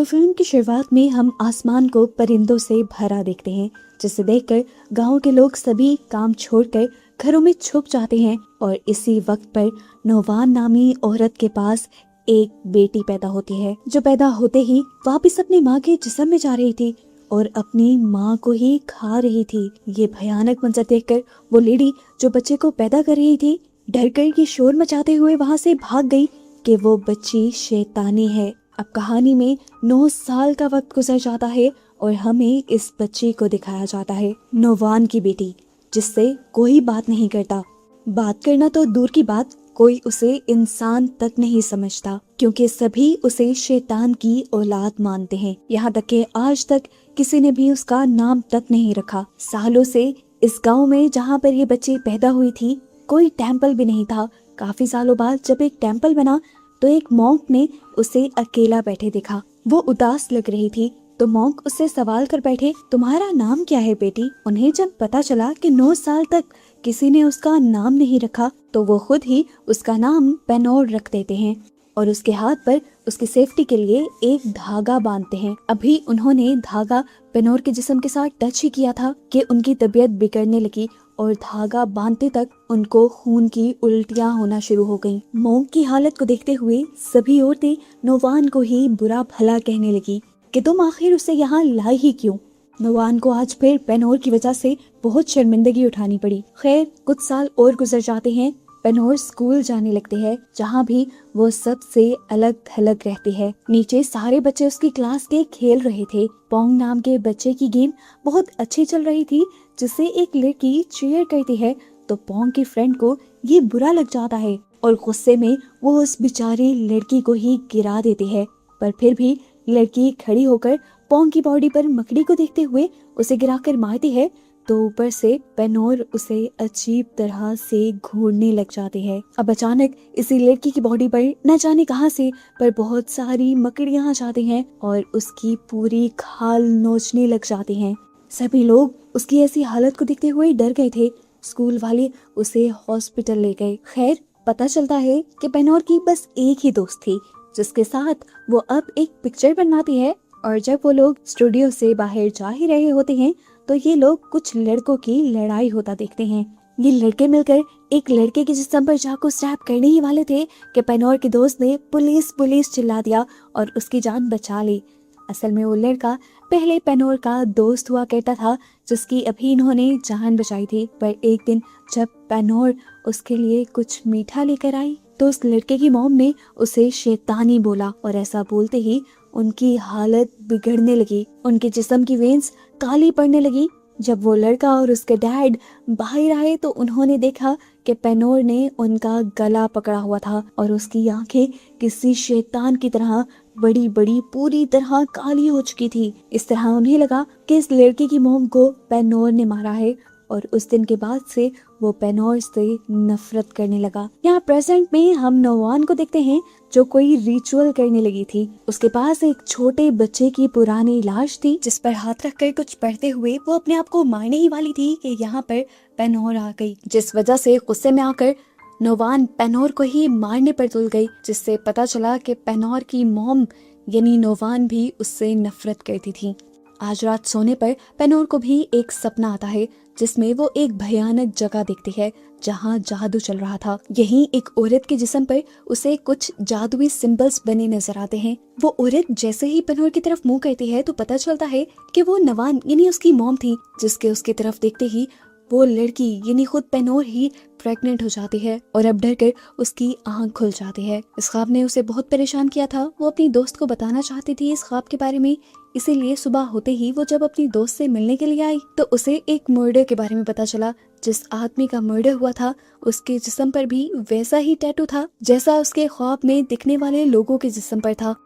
तो फिल्म की शुरुआत में हम आसमान को परिंदों से भरा देखते हैं, जिसे देखकर गांव के लोग सभी काम छोड़कर घरों में छुप जाते हैं। और इसी वक्त पर नौवान नामी औरत के पास एक बेटी पैदा होती है, जो पैदा होते ही वापस अपनी माँ के जिस्म में जा रही थी और अपनी माँ को ही खा रही थी। ये भयानक मंजर देखकर वो लेडी जो बच्चे को पैदा कर रही थी डर कर ये शोर मचाते हुए वहाँ से भाग गई कि वो बच्ची शैतानी है। अब कहानी में 9 साल का वक्त गुजर जाता है और हमें इस बच्ची को दिखाया जाता है, नौवान की बेटी, जिससे कोई बात नहीं करता। बात करना तो दूर की बात, कोई उसे इंसान तक नहीं समझता, क्योंकि सभी उसे शैतान की औलाद मानते हैं। यहाँ तक कि आज तक किसी ने भी उसका नाम तक नहीं रखा। सालों से इस गांव में जहाँ पर ये बच्ची पैदा हुई थी कोई टेम्पल भी नहीं था। काफी सालों बाद जब एक टेम्पल बना तो एक मॉन्क ने उसे अकेला बैठे देखा। वो उदास लग रही थी तो मॉन्क उससे सवाल कर बैठे, तुम्हारा नाम क्या है बेटी? उन्हें जब पता चला कि 9 साल तक किसी ने उसका नाम नहीं रखा तो वो खुद ही उसका नाम पेनोर रख देते हैं और उसके हाथ पर उसकी सेफ्टी के लिए एक धागा बांधते हैं। अभी उन्होंने धागा पेनोर के जिस्म के साथ टच ही किया था कि उनकी तबीयत बिगड़ने लगी और धागा बांधते तक उनको खून की उल्टियां होना शुरू हो गईं। मॉन्क की हालत को देखते हुए सभी औरतें नौवान को ही बुरा भला कहने लगी कि तुम आखिर उसे यहाँ लाई ही क्यों? नौवान को आज फिर पेनोर की वजह से बहुत शर्मिंदगी उठानी पड़ी। खैर कुछ साल और गुजर जाते हैं। पेनोर स्कूल जाने लगते हैं, जहाँ भी वो सबसे अलग थलग रहती है। नीचे सारे बच्चे उसकी क्लास के खेल रहे थे। पोंग नाम के बच्चे की गेम बहुत अच्छी चल रही थी, जिसे एक लड़की चीयर करती है तो पोंग की फ्रेंड को ये बुरा लग जाता है और गुस्से में वो उस बेचारी लड़की को ही गिरा देती है। पर फिर भी लड़की खड़ी होकर पोंग की बॉडी पर मकड़ी को देखते हुए उसे गिराकर मारती है तो ऊपर से पेनोर उसे अजीब तरह से घूरने लग जाती है। अब अचानक इसी लड़की की बॉडी पर न जाने कहां से पर बहुत सारी मकड़ियां आ जाती हैं और उसकी पूरी खाल नोचने लग जाती हैं। सभी लोग उसकी ऐसी हालत को देखते हुए डर गए थे। स्कूल वाले उसे हॉस्पिटल ले गए। खैर पता चलता है कि पेनोर की बस एक ही दोस्त थी, जिसके साथ वो अब एक पिक्चर बनवाती है। और जब वो लोग स्टूडियो से बाहर जा ही रहे होते हैं तो ये लोग कुछ लड़कों की लड़ाई होता देखते हैं। ये लड़के मिलकर एक लड़के के जिस्म पर चाकू स्टैब करने ही वाले थे कि पेनोर के दोस्त ने पुलिस पुलिस चिल्ला दिया और उसकी जान बचा ली। असल में वो लड़का पहले पेनोर का दोस्त हुआ करता था, जिसकी अभी इन्होंने जान बचाई थी। पर एक दिन जब पेनोर उसके लिए कुछ मीठा लेकर आई तो उस लड़के की मॉम ने उसे शैतानी बोला और ऐसा बोलते ही उनकी हालत बिगड़ने लगी। उनके जिस्म की वेन्स काली पड़ने लगी। जब वो लड़का और उसके डैड बाहर आए तो उन्होंने देखा कि पेनोर ने उनका गला पकड़ा हुआ था और उसकी आंखें किसी शैतान की तरह बड़ी बड़ी पूरी तरह काली हो चुकी थी। इस तरह उन्हें लगा कि इस लड़के की मॉम को पेनोर ने मारा है और उस दिन के बाद से वो पेनोर से नफरत करने लगा। यहाँ प्रेजेंट में हम नौवान को देखते हैं जो कोई रिचुअल करने लगी थी। उसके पास एक छोटे बच्चे की पुरानी लाश थी, जिस पर हाथ रखकर कुछ पढ़ते हुए वो अपने आप को मारने ही वाली थी कि यहाँ पर पेनोर आ गई, जिस वजह से गुस्से में आकर नौवान पेनोर को ही मारने पर तुल गई, जिससे पता चला कि पेनोर की मॉम यानी नौवान भी उससे नफरत करती थी। आज रात सोने पर पेनोर को भी एक सपना आता है जिसमें वो एक भयानक जगह देखती है जहाँ जादू चल रहा था। यहीं एक औरत के जिस्म पर उसे कुछ जादुई सिंबल्स बने नजर आते हैं। वो औरत जैसे ही पेनोर की तरफ मुंह करती है तो पता चलता है कि वो नवान यानी उसकी मॉम थी, जिसके उसकी तरफ देखते ही वो लड़की यानी खुद पेनोर ही प्रेग्नेंट हो जाती है और अब डर कर उसकी आंख खुल जाती है। इस ख्वाब ने उसे बहुत परेशान किया था। वो अपनी दोस्त को बताना चाहती थी इस ख्वाब के बारे में, इसीलिए सुबह होते ही वो जब अपनी दोस्त से मिलने के लिए आई तो उसे एक मर्डर के बारे में पता चला। जिस आदमी का मर्डर हुआ था उसके जिस्म पर भी वैसा ही टैटू था जैसा उसके ख्वाब में दिखने वाले लोगों के जिस्म पर था।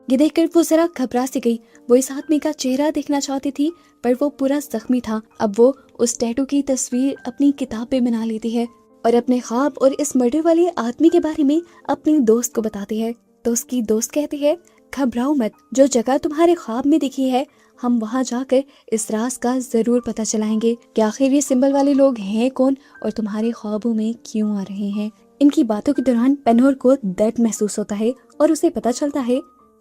ये देखकर वो जरा घबरा सी गई। वो इस आदमी का चेहरा देखना चाहती थी पर वो पूरा जख्मी था। अब वो उस टैटू की तस्वीर अपनी किताब पे बना लेती है और अपने ख्वाब और इस मर्डर वाले आदमी के बारे में अपनी दोस्त को बताती है। तो उसकी दोस्त कहती है, घबराओ मत, जो जगह तुम्हारे ख्वाब में दिखी है हम वहाँ जाकर इस राज का जरूर पता चलाएंगे कि आखिर ये सिंबल वाले लोग हैं कौन और तुम्हारे ख्वाबों में क्यों आ रहे हैं। इनकी बातों के दौरान पेनोर को दर्द महसूस होता है और उसे पता चलता है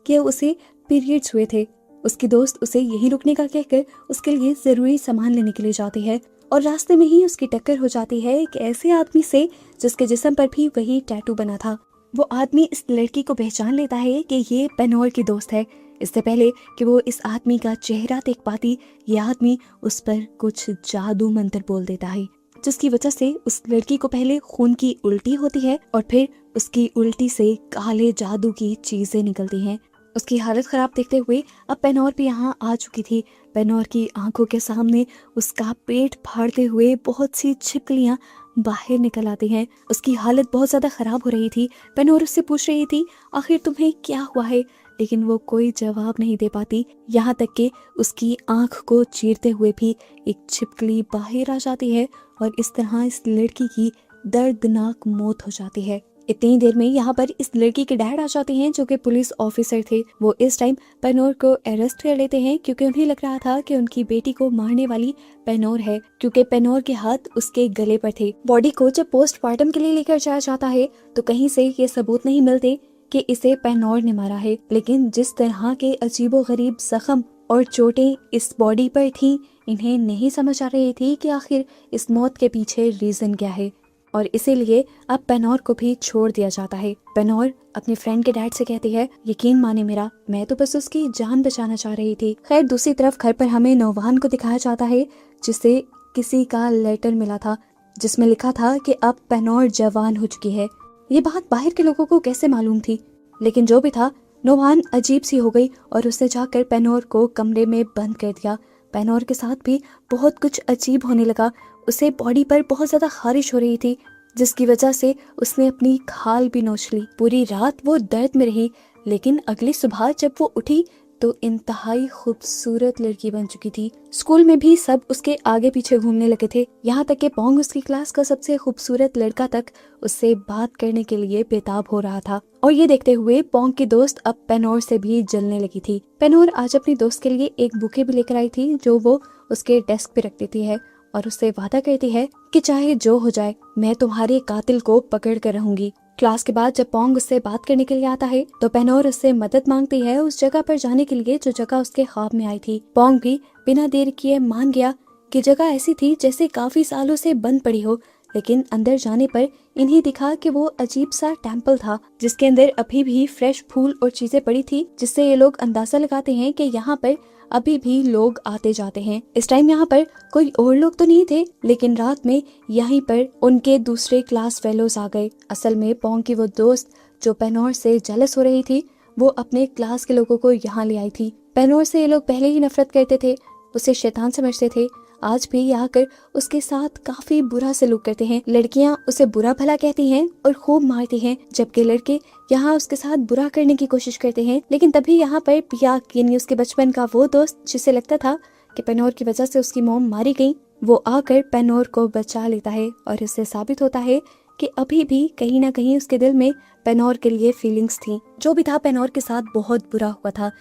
कि उसे पीरियड्स हुए थे। उसकी दोस्त उसे यहीं रुकने का कहकर उसके लिए जरूरी सामान लेने के लिए जाती है और रास्ते में ही उसकी टक्कर हो जाती है एक ऐसे आदमी से जिसके जिस्म पर भी वही टैटू बना था। वो आदमी इस लड़की को पहचान लेता है कि ये पेनोर की दोस्त है। इससे पहले कि वो इस आदमी का चेहरा देख पाती, ये आदमी उस पर कुछ जादू मंत्र बोल देता है, जिसकी वजह से उस लड़की को पहले खून की उल्टी होती है और फिर उसकी उल्टी से काले जादू की चीजें निकलती हैं। उसकी हालत खराब देखते हुए अब पेनोर भी यहाँ आ चुकी थी। पेनोर की आंखों के सामने उसका पेट फाड़ते हुए बहुत सी छिपकलियां बाहर निकल आती हैं। उसकी हालत बहुत ज्यादा खराब हो रही थी। पेनोर उससे पूछ रही थी आखिर तुम्हें क्या हुआ है, लेकिन वो कोई जवाब नहीं दे पाती। यहाँ तक कि उसकी आंख को चीरते हुए भी एक छिपकली बाहर आ जाती है और इस तरह इस लड़की की दर्दनाक मौत हो जाती है। इतनी देर में यहाँ पर इस लड़की के डैड आ जाते हैं जो कि पुलिस ऑफिसर थे। वो इस टाइम पेनोर को अरेस्ट कर लेते हैं क्योंकि उन्हें लग रहा था कि उनकी बेटी को मारने वाली पेनोर है, क्योंकि पेनोर के हाथ उसके गले पर थे। बॉडी को जब पोस्टमार्टम के लिए लेकर जाया जाता है तो कहीं से ये सबूत नहीं मिलते कि इसे पेनोर ने मारा है, लेकिन जिस तरह के अजीबोगरीब जख्म और चोटें इस बॉडी पर थीं, इन्हें नहीं समझ आ रही थी कि आखिर इस मौत के पीछे रीजन क्या है, और इसीलिए अब पेनोर को भी छोड़ दिया जाता है। पेनोर अपने फ्रेंड के डैड से कहती है यकीन माने मेरा, मैं तो बस उसकी जान बचाना चाह रही थी। खैर दूसरी तरफ घर पर हमें नौवान को दिखाया जाता है जिसे किसी का लेटर मिला था जिसमें लिखा था कि अब पेनोर जवान हो चुकी है। ये बात बाहर के लोगों को कैसे मालूम थी, लेकिन जो भी था नौवान अजीब सी हो गई और उसने जाकर पेनोर को कमरे में बंद कर दिया। पेनोर के साथ भी बहुत कुछ अजीब होने लगा। उसे बॉडी पर बहुत ज्यादा खारिश हो रही थी जिसकी वजह से उसने अपनी खाल भी नोच ली। पूरी रात वो दर्द में रही, लेकिन अगली सुबह जब वो उठी तो इंतहाई खूबसूरत लड़की बन चुकी थी। स्कूल में भी सब उसके आगे पीछे घूमने लगे थे, यहाँ तक कि पोंग उसकी क्लास का सबसे खूबसूरत लड़का तक उससे बात करने के लिए बेताब हो रहा था। और ये देखते हुए पोंग की दोस्त अब पेनोर से भी जलने लगी थी। पेनोर आज अपनी दोस्त के लिए एक बुके भी लेकर आई थी जो वो उसके डेस्क पे रख देती है और उससे वादा करती है कि चाहे जो हो जाए मैं तुम्हारे कातिल को पकड़ कर रहूंगी। क्लास के बाद जब पोंग उससे बात करने के लिए आता है तो पेनोर उससे मदद मांगती है उस जगह पर जाने के लिए जो जगह उसके ख्वाब में आई थी। पोंग भी बिना देर किए मान गया कि जगह ऐसी थी जैसे काफी सालों से बंद पड़ी हो, लेकिन अंदर जाने पर इन्हें दिखा कि वो अजीब सा टेम्पल था जिसके अंदर अभी भी फ्रेश फूल और चीजें पड़ी थी, जिससे ये लोग अंदाजा लगाते हैं कि यहाँ पर अभी भी लोग आते जाते हैं। इस टाइम यहाँ पर कोई और लोग तो नहीं थे, लेकिन रात में यहीं पर उनके दूसरे क्लास फेलोज आ गए। असल में पोंग की वो दोस्त जो पेनोर से जेलस हो रही थी वो अपने क्लास के लोगों को यहाँ ले आई थी। पेनोर से ये लोग पहले ही नफरत करते थे, उसे शैतान समझते थे। आज भी यहाँ आकर उसके साथ काफी बुरा सलूक करते हैं। लड़कियाँ उसे बुरा भला कहती हैं और खूब मारती हैं, जबकि लड़के यहाँ उसके साथ बुरा करने की कोशिश करते हैं। लेकिन तभी यहाँ पर पियाक यानी उसके बचपन का वो दोस्त जिसे लगता था कि पेनोर की वजह से उसकी मॉम मारी गई, वो आकर पेनोर को बचा लेता है और इससे साबित होता है कि अभी भी कहीं ना कहीं उसके दिल में पेनोर के लिए फीलिंग्स थी। जो भी था पेनोर के साथ बहुत बुरा हुआ था।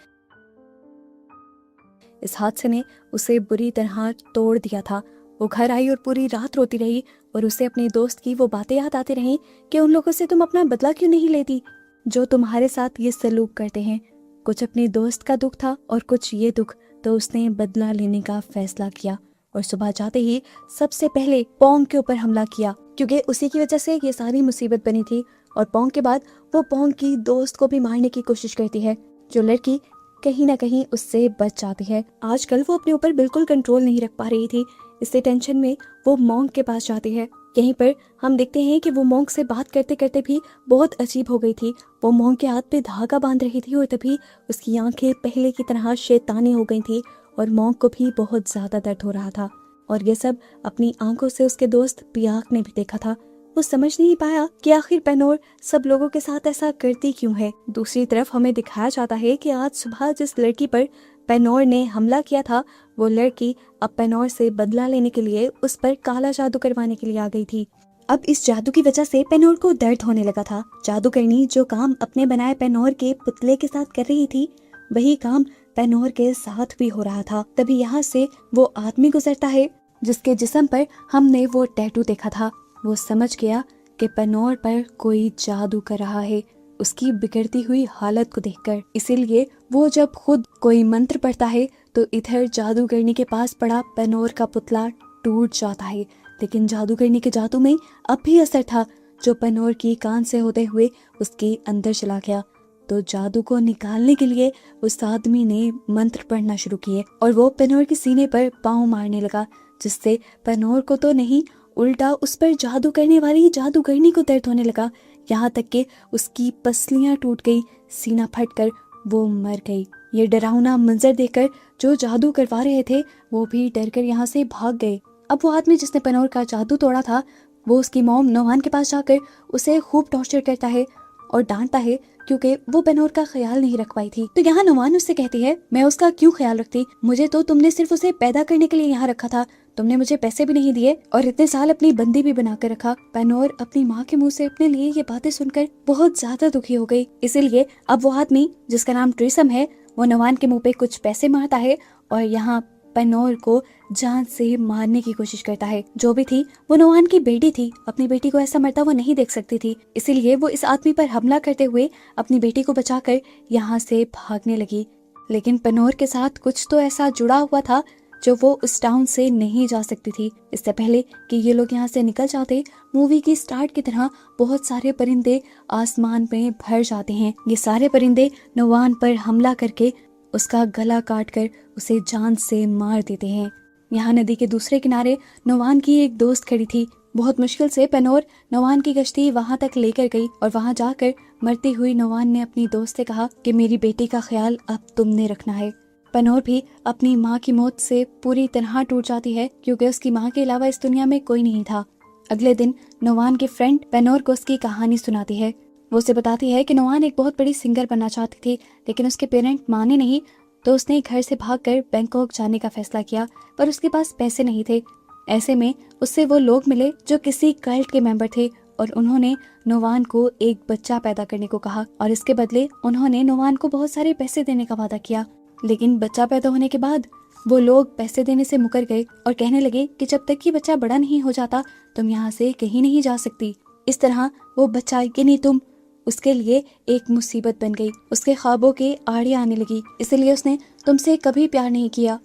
इस हादसे ने उसे बुरी तरह तोड़ दिया था। वो घर आई और पूरी रात रोती रही और उसे अपने दोस्त की वो बातें याद आती रहीं कि उन लोगों से तुम अपना बदला क्यों नहीं लेती जो तुम्हारे साथ ये सलूक करते हैं। कुछ अपने दोस्त का दुख था और कुछ ये दुख, तो उसने बदला लेने का फैसला किया और सुबह जाते ही सबसे पहले पोंग के ऊपर हमला किया, क्योंकि उसी की वजह से ये सारी मुसीबत बनी थी। और पोंग के बाद वो पोंग की दोस्त को भी मारने की कोशिश करती है, जो लड़की कहीं ना कहीं उससे बच जाती है। आजकल वो अपने ऊपर बिल्कुल कंट्रोल नहीं रख पा रही थी, इससे टेंशन में वो मोंग के पास जाती है। यहीं पर हम देखते हैं कि वो मोंग से बात करते करते भी बहुत अजीब हो गई थी। वो मोंग के हाथ पे धागा बांध रही थी और तभी उसकी आंखें पहले की तरह शैतानी हो गई थी और मोंग को भी बहुत ज्यादा दर्द हो रहा था। और ये सब अपनी आंखों से उसके दोस्त पियाक ने भी देखा था। वो समझ नहीं पाया कि आखिर पेनोर सब लोगों के साथ ऐसा करती क्यों है। दूसरी तरफ हमें दिखाया जाता है कि आज सुबह जिस लड़की पर पेनोर ने हमला किया था वो लड़की अब पेनोर से बदला लेने के लिए उस पर काला जादू करवाने के लिए आ गई थी। अब इस जादू की वजह से पेनोर को दर्द होने लगा था। जादूगरनी जो काम अपने बनाए पेनोर के पुतले के साथ कर रही थी वही काम पेनोर के साथ भी हो रहा था। तभी यहाँ से वो आदमी गुजरता है जिसके जिस्म पर हमने वो टैटू देखा था। वो समझ गया कि पेनोर पर कोई जादू कर रहा है। उसकी बिगड़ती हुई हालत को देखकर। इसीलिए वो जब खुद कोई मंत्र पढ़ता है तो इधर जादूगरनी के पास पड़ा पेनोर का पुतला टूट जाता है। लेकिन जादूगरनी के जादू में अब भी असर था, जो पेनोर की कान से होते हुए उसके अंदर चला गया। तो जादू को निकालने के लिए उस आदमी ने मंत्र पढ़ना शुरू किए और वो पेनोर के सीने पर पाँव मारने लगा, जिससे पेनोर को तो नहीं, उल्टा उस पर जादू करने वाली जादूगरनी को दर्द होने लगा। यहाँ तक कि उसकी पसलियां टूट गई, सीना फटकर वो मर गई। ये डरावना मंजर देखकर जो जादू करवा रहे थे वो भी डरकर यहाँ से भाग गए। अब वो आदमी जिसने पेनोर का जादू तोड़ा था, वो उसकी मॉम नोवान के पास जाकर उसे खूब टॉर्चर करता है और डांटता है, क्योंकि वो पेनोर का ख्याल नहीं रख पाई थी। तो यहाँ नोवान उससे कहती है, मैं उसका क्यों ख्याल रखती, मुझे तो तुमने सिर्फ उसे पैदा करने के लिए यहाँ रखा था, तुमने मुझे पैसे भी नहीं दिए और इतने साल अपनी बंदी भी बनाकर रखा। पेनोर अपनी माँ के मुंह से अपने लिए ये बातें सुनकर बहुत ज्यादा दुखी हो गई। इसीलिए अब वो आदमी जिसका नाम ट्रिसम है, वो नोवान के मुंह पे कुछ पैसे मारता है और यहाँ पेनोर को जान से मारने की कोशिश करता है। जो भी थी वो नोवान की बेटी थी, अपनी बेटी को ऐसा मरता वो नहीं देख सकती थी। इसीलिए वो इस आदमी पर हमला करते हुए अपनी बेटी को बचाकर यहाँ से भागने लगी। लेकिन पेनोर के साथ कुछ तो ऐसा जुड़ा हुआ था जो वो उस टाउन से नहीं जा सकती थी। इससे पहले कि ये लोग यहाँ से निकल जाते, मूवी की स्टार्ट की तरह बहुत सारे परिंदे आसमान में भर जाते हैं। ये सारे परिंदे नोवान पर हमला करके उसका गला काटकर उसे जान से मार देते हैं। यहाँ नदी के दूसरे किनारे नोवान की एक दोस्त खड़ी थी। बहुत मुश्किल से पेनोर नोवान की कश्ती वहां तक लेकर गई और वहां जाकर मरती हुई नोवान ने अपनी दोस्त से कहा कि मेरी बेटी का ख्याल अब तुमने रखना है। पेनोर भी अपनी माँ की मौत से पूरी तरह टूट जाती है, क्योंकि उसकी माँ के अलावा इस दुनिया में कोई नहीं था। अगले दिन नोवान की फ्रेंड पेनोर को उसकी कहानी सुनाती है। वो उसे बताती है कि नोवान एक बहुत बड़ी सिंगर बनना चाहती थी, लेकिन उसके पेरेंट माने नहीं, तो उसने घर से भागकर बैंकॉक जाने का फैसला किया, पर उसके पास पैसे नहीं थे। ऐसे में उससे वो लोग मिले जो किसी कल्ट के मेंबर थे और उन्होंने नोवान को एक बच्चा पैदा करने को कहा और इसके बदले उन्होंने नोवान को बहुत सारे पैसे देने का वादा किया। लेकिन बच्चा पैदा होने के बाद वो लोग पैसे देने से मुकर गए और कहने लगे कि जब तक कि बच्चा बड़ा नहीं हो जाता तुम यहाँ से कहीं नहीं जा सकती। इस तरह वो बच्चा यानी तुम उसके लिए एक मुसीबत बन गई। उसके ख्वाबों के आड़े आने लगी, इसलिए उसने तुमसे कभी प्यार नहीं किया।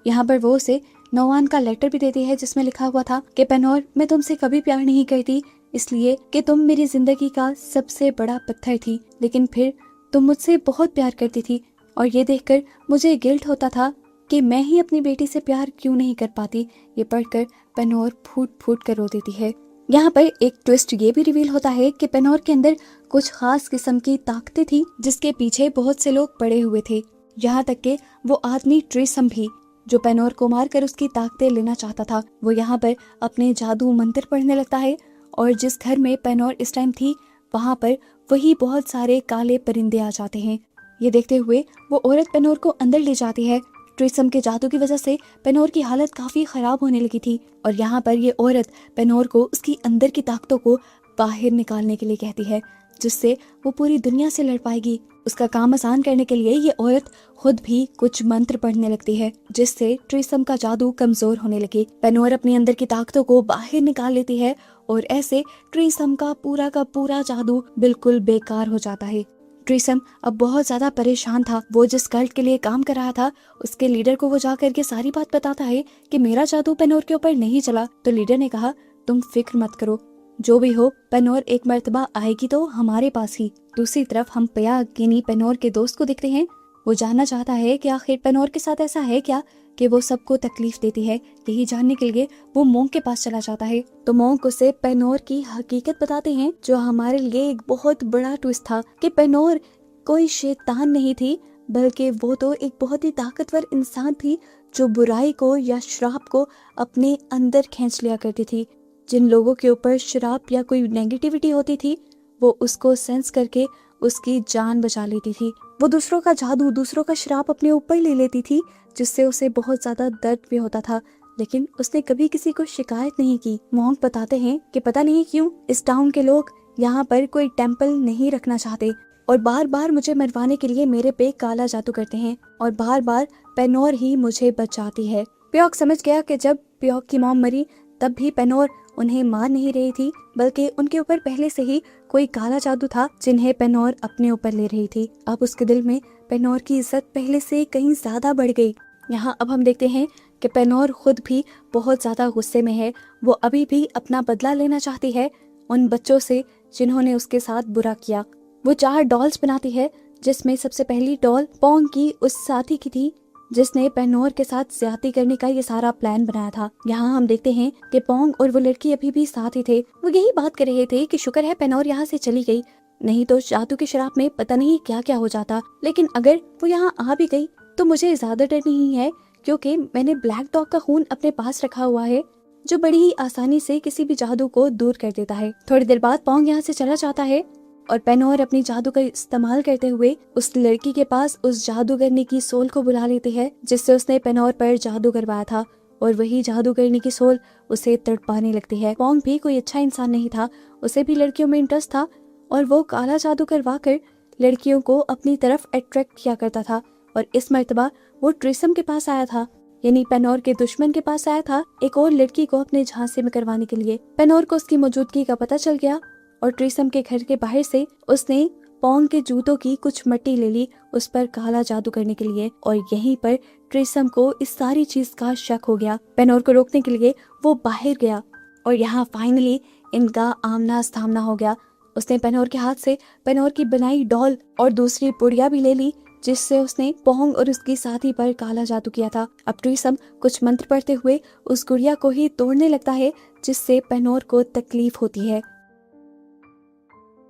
यहाँ पर वो उसे नोवान का लेटर भी देती है जिसमें लिखा हुआ था कि पेनोर, मैं तुमसे कभी प्यार नहीं करती, इसलिए कि तुम मेरी जिंदगी का सबसे बड़ा पत्थर थी, लेकिन फिर तुम मुझसे बहुत प्यार करती थी और ये देखकर मुझे गिल्ट होता था कि मैं ही अपनी बेटी से प्यार क्यों नहीं कर पाती। ये पढ़कर पेनोर फूट फूट कर रो देती है। यहाँ पर एक ट्विस्ट ये भी रिवील होता है कि पेनोर के अंदर कुछ खास किस्म की ताकतें थी जिसके पीछे बहुत से लोग पड़े हुए थे। यहाँ तक कि वो आदमी ट्रिसम भी, जो पेनोर को मारकर उसकी ताकतें लेना चाहता था, वो यहाँ पर अपने जादू मंत्र पढ़ने लगता है और जिस घर में पेनोर इस टाइम थी वहाँ पर वही बहुत सारे काले परिंदे आ जाते हैं। ये देखते हुए वो औरत पेनोर को अंदर ले जाती है। ट्रिसम के जादू की वजह से पेनोर की हालत काफी खराब होने लगी थी और यहाँ पर ये औरत पेनोर को उसकी अंदर की ताकतों को बाहर निकालने के लिए कहती है, जिससे वो पूरी दुनिया से लड़ पाएगी। उसका काम आसान करने के लिए ये औरत खुद भी कुछ मंत्र पढ़ने लगती है, जिससे ट्रिसम का जादू कमजोर होने लगे। पेनोर अपने अंदर की ताकतों को बाहर निकाल लेती है और ऐसे ट्रिसम का पूरा जादू बिल्कुल बेकार हो जाता है। ट्रिसम अब बहुत ज्यादा परेशान था। वो जिस कल्ट के लिए काम कर रहा था उसके लीडर को वो जा करके सारी बात बताता है कि मेरा जादू पेनोर के ऊपर नहीं चला। तो लीडर ने कहा, तुम फिक्र मत करो, जो भी हो पेनोर एक मर्तबा आएगी तो हमारे पास ही। दूसरी तरफ हम पया यानी पेनोर के दोस्त को देखते हैं। वो जानना चाहता है कि आखिर पेनोर के साथ ऐसा है क्या कि वो सबको तकलीफ देती है। यही जानने के लिए वो मोंग के पास चला जाता है। तो मोंग उसे पेनोर की हकीकत बताते हैं, जो हमारे लिए एक बहुत बड़ा ट्विस्ट था कि पेनोर कोई शैतान नहीं थी, बल्कि वो तो एक बहुत ही ताकतवर इंसान थी जो बुराई को या श्राप को अपने अंदर खींच लिया करती थी। जिन लोगों के ऊपर श्राप या कोई नेगेटिविटी होती थी वो उसको सेंस करके उसकी जान बचा लेती थी। वो दूसरों का जादू, दूसरों का श्राप अपने ऊपर ले लेती थी, जिससे उसे बहुत ज्यादा दर्द भी होता था, लेकिन उसने कभी किसी को शिकायत नहीं की। मोंग बताते हैं कि पता नहीं क्यों इस टाउन के लोग यहाँ पर कोई टेम्पल नहीं रखना चाहते और बार बार मुझे मरवाने के लिए मेरे पे काला जादू करते हैं और बार बार पेनोर ही मुझे बचाती है। प्योक समझ गया कि जब प्योक की मॉम मरी तब भी पेनोर उन्हें मार नहीं रही थी, बल्कि उनके ऊपर पहले से ही कोई काला जादू था जिन्हें पेनोर अपने ऊपर ले रही थी। अब उसके दिल में पेनोर की इज्जत पहले से कहीं ज्यादा बढ़ गई। यहाँ अब हम देखते हैं कि पेनोर खुद भी बहुत ज्यादा गुस्से में है। वो अभी भी अपना बदला लेना चाहती है उन बच्चों से जिन्होंने उसके साथ बुरा किया। वो 4 डॉल्स बनाती है, जिसमें सबसे पहली डॉल पोंग की उस साथी की थी जिसने पेनोर के साथ ज्यादती करने का ये सारा प्लान बनाया था। यहाँ हम देखते हैं कि पोंग और वो लड़की अभी भी साथ ही थे। वो यही बात कर रहे थे कि शुक्र है पेनोर यहाँ से चली गई, नहीं तो जादू के शराब में पता नहीं क्या क्या हो जाता। लेकिन अगर वो यहाँ आ भी गई तो मुझे ज्यादा डर नहीं है, क्योंकि मैंने ब्लैक डॉग का खून अपने पास रखा हुआ है जो बड़ी ही आसानी से किसी भी जादू को दूर कर देता है। थोड़ी देर बाद पोंग यहाँ से चला जाता है और पेनोर अपनी जादू का इस्तेमाल करते हुए उस लड़की के पास उस जादूगरनी की सोल को बुला लेती है जिससे उसने पेनोर पर जादू करवाया था, और वही जादूगरनी की सोल उसे तड़पाने लगती है। पोंग भी कोई अच्छा इंसान नहीं था, उसे भी लड़कियों में इंटरेस्ट था और वो काला जादू करवा कर लड़कियों को अपनी तरफ अट्रैक्ट किया करता था। और इस मर्तबा वो ट्रिसम के पास आया था, यानी पेनोर के दुश्मन के पास आया था एक और लड़की को अपने झांसे में करवाने के लिए। पेनोर को उसकी मौजूदगी का पता चल गया और ट्रिसम के घर के बाहर से उसने पोंग के जूतों की कुछ मिट्टी ले ली उस पर काला जादू करने के लिए, और यहीं पर ट्रिसम को इस सारी चीज का शक हो गया। पेनोर को रोकने के लिए वो बाहर गया और यहाँ फाइनली इनका आमना सामना हो गया। उसने पेनोर के हाथ से पेनोर की बनाई डॉल और दूसरी पुड़िया भी ले ली जिससे उसने पोंग और उसकी साथी पर काला जादू किया था। अब ट्रिसम कुछ मंत्र पढ़ते हुए उस गुड़िया को ही तोड़ने लगता है जिससे पेनोर को तकलीफ होती है।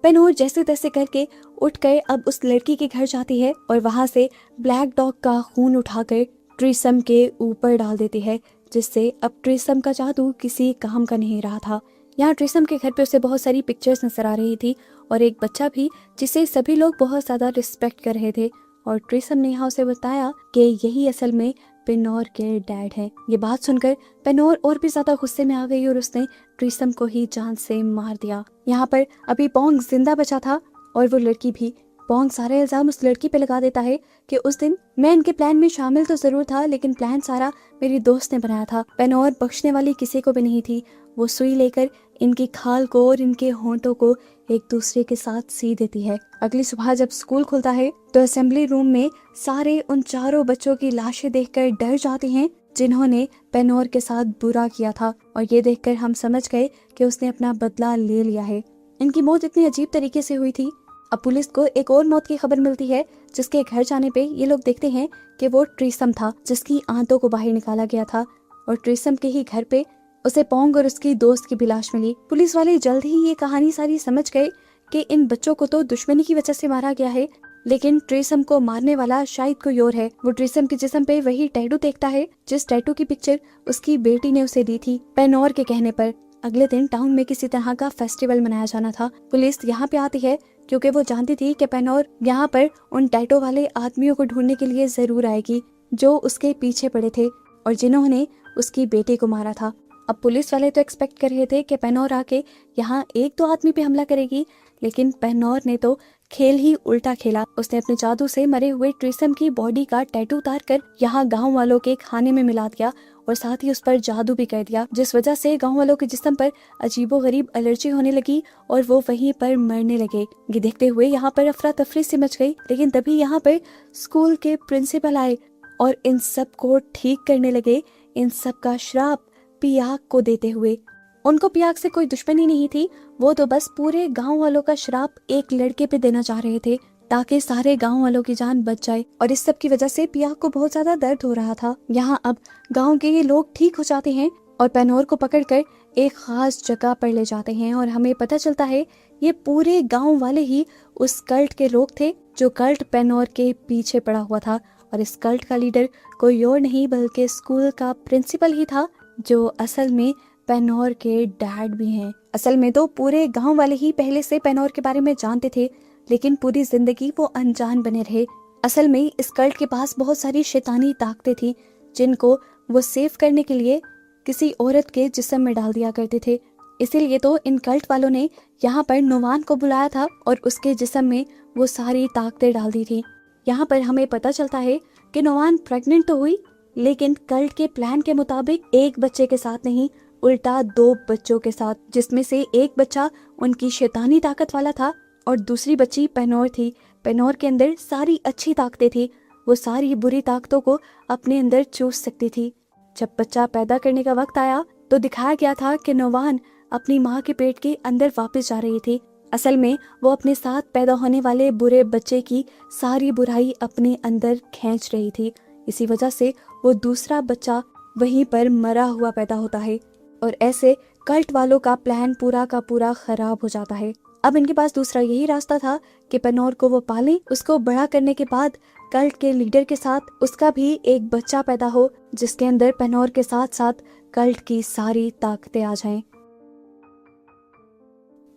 पेनोर जैसे तैसे करके उठकर अब उस लड़की के घर जाती है और वहां से ब्लैक डॉग का खून उठाकर ट्रिसम के ऊपर डाल देती है, जिससे अब ट्रिसम का जादू किसी काम का नहीं रहा था। यहाँ ट्रिसम के घर पे उसे बहुत सारी पिक्चर्स नजर आ रही थी और एक बच्चा भी जिसे सभी लोग बहुत ज्यादा रिस्पेक्ट कर रहे थे, और ट्रिसम ने यहाँ उसे बताया कि यही असल में पेनोर के डैड हैं। ये बात सुनकर पेनोर और भी ज्यादा गुस्से में आ गई और उसने ट्रिसम को ही जान से मार दिया। यहाँ पर अभी पोंग जिंदा बचा था और वो लड़की भी। पोंग सारे इल्जाम उस लड़की पे लगा देता है कि उस दिन मैं इनके प्लान में शामिल तो जरूर था, लेकिन प्लान सारा मेरी दोस्त ने बनाया था। पेनोर बख्शने वाली किसी को भी नहीं थी। वो सुई लेकर इनकी खाल को और इनके होंठों को एक दूसरे के साथ सी देती है। अगली सुबह जब स्कूल खुलता है तो असेंबली रूम में सारे उन चारों बच्चों की लाशें देखकर डर जाते हैं जिन्होंने पेनोर के साथ बुरा किया था, और ये देखकर हम समझ गए कि उसने अपना बदला ले लिया है। इनकी मौत इतनी अजीब तरीके से हुई थी। अब पुलिस को एक और मौत की खबर मिलती है जिसके घर जाने पे ये लोग देखते हैं कि वो ट्रिसम था जिसकी आंतों को बाहर निकाला गया था, और ट्रिसम के ही घर पे उसे पोंग और उसकी दोस्त की भी लाश मिली। पुलिस वाले जल्द ही ये कहानी सारी समझ गए कि इन बच्चों को तो दुश्मनी की वजह से मारा गया है, लेकिन ट्रिसम को मारने वाला शायद कोई और है। वो ट्रिसम के जिस्म पे वही टैटू देखता है जिस टैटू की पिक्चर उसकी बेटी ने उसे दी थी पेनोर के कहने पर। अगले दिन टाउन में किसी तरह का फेस्टिवल मनाया जाना था। पुलिस यहाँ पे आती है क्योंकि वो जानती थी कि पेनोर यहाँ पर उन टैटू वाले आदमियों को ढूंढने के लिए जरूर आएगी जो उसके पीछे पड़े थे और जिन्होंने उसकी बेटी को मारा था। अब पुलिस वाले तो एक्सपेक्ट कर रहे थे कि पेनोर आके यहाँ 1-2 आदमी पे हमला करेगी, लेकिन पेनोर ने तो खेल ही उल्टा खेला। उसने अपने जादू से मरे हुए ट्रिसम की बॉडी का टैटू उतार कर यहाँ गाँव वालों के खाने में मिला दिया और साथ ही उस पर जादू भी कर दिया, जिस वजह से गाँव वालों के जिस्म पर अजीबोगरीब एलर्जी होने लगी और वो वहीं पर मरने लगे। ये देखते हुए यहाँ पर अफरा तफरी सी मच गई, लेकिन तभी यहाँ पर स्कूल के प्रिंसिपल आए और इन सब को ठीक करने लगे। इन सब का श्राप पियाक को देते हुए। उनको पियाक से कोई दुश्मनी नहीं थी, वो तो बस पूरे गांव वालों का श्राप एक लड़के पे देना चाह रहे थे ताकि सारे गांव वालों की जान बच जाए, और इस सब की वजह से पियाक को बहुत ज्यादा दर्द हो रहा था। यहाँ अब गांव के ये लोग ठीक हो जाते हैं और पेनोर को पकड़कर एक खास जगह पर ले जाते हैं और हमें पता चलता है ये पूरे गाँव वाले ही उस कल्ट के लोग थे जो कल्ट पेनोर के पीछे पड़ा हुआ था, और इस कल्ट का लीडर कोई और नहीं बल्कि स्कूल का प्रिंसिपल ही था जो असल में पेनोर के डैड भी हैं। असल में तो पूरे गांव वाले ही पहले से पेनोर के बारे में जानते थे, लेकिन पूरी जिंदगी वो अनजान बने रहे। असल में इस कल्ट के पास बहुत सारी शैतानी ताकतें थी जिनको वो सेव करने के लिए किसी औरत के जिस्म में डाल दिया करते थे। इसीलिए तो इन कल्ट वालों ने यहाँ पर नोवान को बुलाया था और उसके जिस्म में वो सारी ताकतें डाल दी थी। यहाँ पर हमें पता चलता है कि नोवान प्रेग्नेंट तो हुई, लेकिन कल्ट के प्लान के मुताबिक एक बच्चे के साथ नहीं उल्टा 2 बच्चों के साथ, जिसमें से एक बच्चा उनकी शैतानी ताकत वाला था और दूसरी बच्ची पेनोर थी। पेनोर के अंदर सारी अच्छी ताकतें थी, वो सारी बुरी ताकतों को अपने अंदर चूस सकती थी। जब बच्चा पैदा करने का वक्त आया तो दिखाया गया था कि नोवान अपनी माँ के पेट के अंदर वापस जा रही थी। असल में वो अपने साथ पैदा होने वाले बुरे बच्चे की सारी बुराई अपने अंदर खींच रही थी। इसी वजह से वो दूसरा बच्चा वहीं पर मरा हुआ पैदा होता है और ऐसे कल्ट वालों का प्लान पूरा का पूरा खराब हो जाता है। अब इनके पास दूसरा यही रास्ता था कि पेनोर को वो पालें, उसको बड़ा करने के बाद कल्ट के लीडर के साथ उसका भी एक बच्चा पैदा हो, जिसके अंदर पेनोर के साथ साथ कल्ट की सारी ताकतें आ जाएं।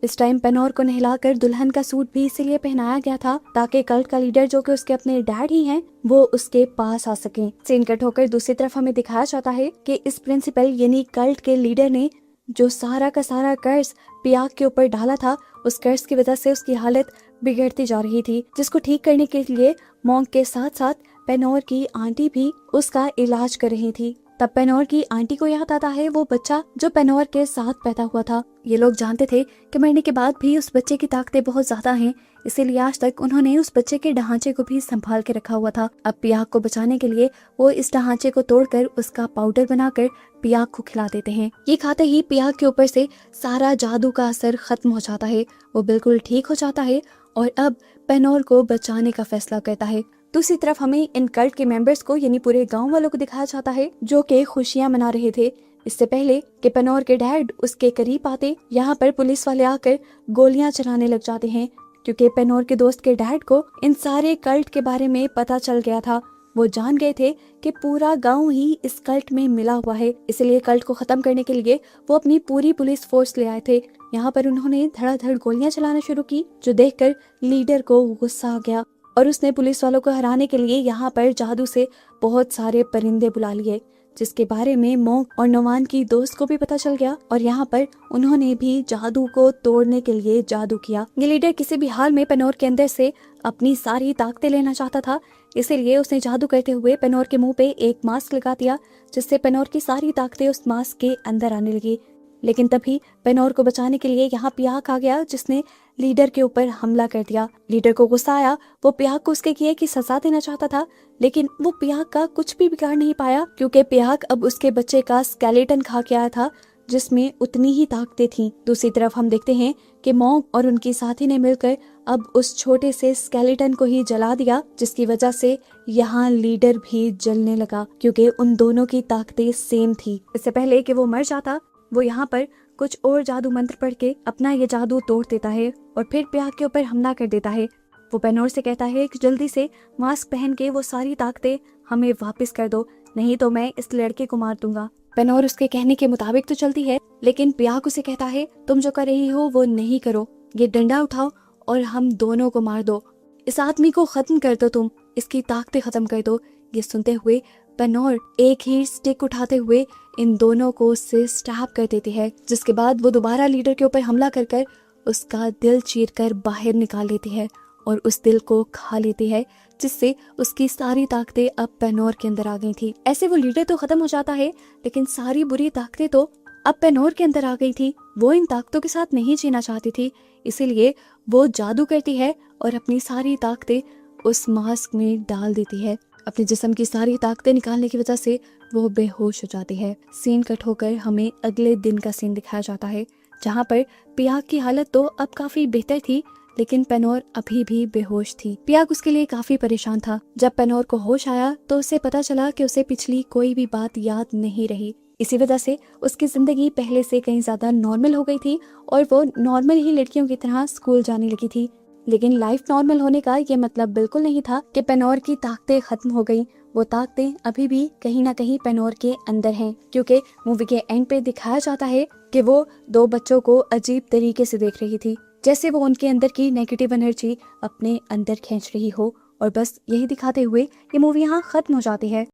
इस टाइम पेनोर को नहलाकर दुल्हन का सूट भी इसीलिए पहनाया गया था ताकि कल्ट का लीडर, जो कि उसके अपने डैड ही हैं, वो उसके पास आ सकें। सीन कट होकर दूसरी तरफ हमें दिखाया जाता है कि इस प्रिंसिपल यानी कल्ट के लीडर ने जो सारा का सारा कर्ज पियाक के ऊपर डाला था, उस कर्ज की वजह से उसकी हालत बिगड़ती जा रही थी, जिसको ठीक करने के लिए मॉन्क के साथ साथ पेनोर की आंटी भी उसका इलाज कर रही थी। तब पेनोर की आंटी को याद आता है वो बच्चा जो पेनोर के साथ पैदा हुआ था। ये लोग जानते थे कि मरने के बाद भी उस बच्चे की ताकतें बहुत ज्यादा हैं, इसीलिए आज तक उन्होंने उस बच्चे के ढांचे को भी संभाल के रखा हुआ था। अब पियाक को बचाने के लिए वो इस ढांचे को तोड़कर उसका पाउडर बनाकर पियाक को खिला देते हैं। ये खाते ही पियाक के ऊपर से सारा जादू का असर खत्म हो जाता है, वो बिल्कुल ठीक हो जाता है और अब पेनोर को बचाने का फैसला करता है। दूसरी तरफ हमें इन कल्ट के मेंबर्स को यानी पूरे गांव वालों को दिखाया जाता है जो कि खुशियां मना रहे थे इससे पहले कि पेनोर के डैड उसके करीब आते। यहाँ पर पुलिस वाले आकर गोलियां चलाने लग जाते हैं क्योंकि पेनोर के दोस्त के डैड को इन सारे कल्ट के बारे में पता चल गया था। वो जान गए थे कि पूरा गांव ही इस कल्ट में मिला हुआ है, इसलिए कल्ट को खत्म करने के लिए वो अपनी पूरी पुलिस फोर्स ले आए थे। यहाँ पर उन्होंने धड़ाधड़ गोलियां चलाना शुरू की, जो देखकर लीडर को गुस्सा आ गया और उसने पुलिस वालों को हराने के लिए यहाँ पर जादू से बहुत सारे परिंदे बुला लिए, जिसके बारे में मॉन्क और नोवान की दोस्त को भी पता चल गया और यहाँ पर उन्होंने भी जादू को तोड़ने के लिए जादू किया। ये लीडर किसी भी हाल में पेनोर के अंदर से अपनी सारी ताकतें लेना चाहता था, इसीलिए उसने जादू करते हुए पेनोर के मुंह पे एक मास्क लगा दिया, जिससे पेनोर की सारी ताकतें उस मास्क के अंदर आने लगी। लेकिन तभी पेनोर को बचाने के लिए यहाँ पियाक आ गया, जिसने लीडर के ऊपर हमला कर दिया। लीडर को गुस्सा आया, वो पियाक को उसके किए की सजा देना चाहता था, लेकिन वो पियाक का कुछ भी बिगाड़ नहीं पाया क्योंकि पियाक अब उसके बच्चे का स्केलेटन खा के आया था, जिसमें उतनी ही ताकतें थीं। दूसरी तरफ हम देखते हैं कि मॉन्क और उनकी साथी ने मिलकर अब उस छोटे से स्केलेटन को ही जला दिया, जिसकी वजह से यहाँ लीडर भी जलने लगा क्योंकि उन दोनों की ताकतें सेम थी। इससे पहले कि वो मर जाता, वो यहाँ पर कुछ और जादू मंत्र पढ़ के अपना ये जादू तोड़ देता है और फिर पियाक के ऊपर हमला कर देता है। वो पेनोर से कहता है कि जल्दी से मास्क पहन के वो सारी ताकतें हमें वापस कर दो, नहीं तो मैं इस लड़के को मार दूंगा। पेनोर उसके कहने के मुताबिक तो चलती है, लेकिन पियाक उसे कहता है तुम जो कर रही हो वो नहीं करो, ये डंडा उठाओ और हम दोनों को मार दो, इस आदमी को खत्म कर दो, तुम इसकी ताकतें खत्म कर दो। ये सुनते हुए पेनोर एक ही स्टिक उठाते हुए इन दोनों को से स्टैब कर देती है, जिसके बाद वो दोबारा लीडर के ऊपर हमला कर कर उसका दिल चीरकर बाहर निकाल लेती है और उस दिल को खा लेती है, जिससे उसकी सारी ताकतें अब पेनोर के अंदर आ गई थी। ऐसे वो लीडर तो खत्म हो जाता है, लेकिन सारी बुरी ताकतें तो अब पेनोर के अंदर आ गई थी। वो इन ताकतों के साथ नहीं जीना चाहती थी, इसीलिए वो जादू करती है और अपनी सारी ताकतें उस मास्क में डाल देती है। अपने जिस्म की सारी ताकतें निकालने की वजह से वो बेहोश हो जाती है। सीन कट होकर हमें अगले दिन का सीन दिखाया जाता है, जहाँ पर पियाक की हालत तो अब काफी बेहतर थी, लेकिन पेनोर अभी भी बेहोश थी। पियाक उसके लिए काफी परेशान था। जब पेनोर को होश आया तो उसे पता चला कि उसे पिछली कोई भी बात याद नहीं रही। इसी वजह से उसकी जिंदगी पहले से कहीं ज्यादा नॉर्मल हो गई थी और वो नॉर्मल ही लड़कियों की तरह स्कूल जाने लगी थी। लेकिन लाइफ नॉर्मल होने का ये मतलब बिल्कुल नहीं था कि पेनोर की ताकतें खत्म हो गई। वो ताकतें अभी भी कहीं ना कहीं पेनोर के अंदर हैं, क्योंकि मूवी के एंड पे दिखाया जाता है कि वो दो बच्चों को अजीब तरीके से देख रही थी, जैसे वो उनके अंदर की नेगेटिव एनर्जी अपने अंदर खींच रही हो। और बस यही दिखाते हुए ये मूवी यहाँ खत्म हो जाती है।